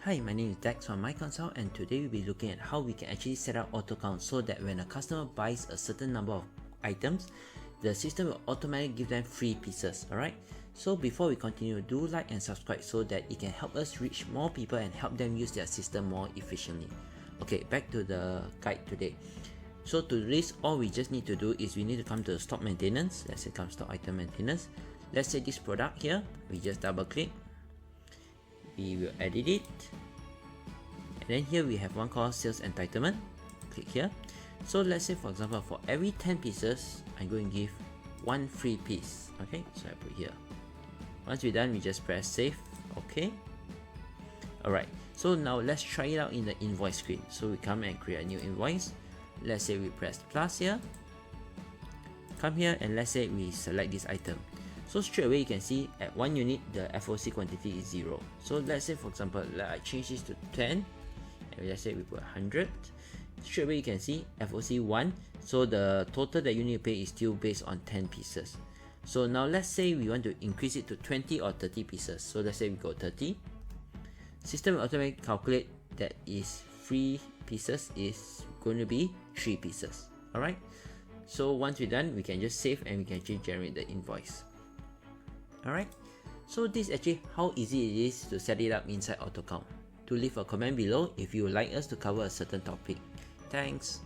Hi, my name is Dex from myconsult, and today we'll be looking at how we can actually set up AutoCount so that when a customer buys a certain number of items, the system will automatically give them free pieces. Alright, so before we continue, do like and subscribe so that it can help us reach more people and help them use their system more efficiently. Okay, back to the guide today. So to do this, all we just need to do is we need to come to the stock maintenance. Let's say come stock item maintenance. Let's say this product here, we just double click. We will edit it, and then here we have one called sales entitlement. Click here. So let's say for example, for every 10 pieces I'm going to give one free piece. Okay, so I put here. Once we're done, we just press save. Okay, alright, so now let's try it out in the invoice screen. So we come and create a new invoice. Let's say we press plus here, come here, and let's say we select this item. So straight away you can see at 1 unit the FOC quantity is 0. So let's say for example, I change this to 10, and let's say we put 100. Straight away you can see FOC 1, so the total that you need to pay is still based on 10 pieces. So now let's say we want to increase it to 20 or 30 pieces. So let's say we go 30. System will automatically calculate that is free pieces is going to be 3 pieces. Alright, so once we're done, we can just save and we can actually generate the invoice. Alright, so this is actually how easy it is to set it up inside AutoCount. Do leave a comment below if you would like us to cover a certain topic. Thanks.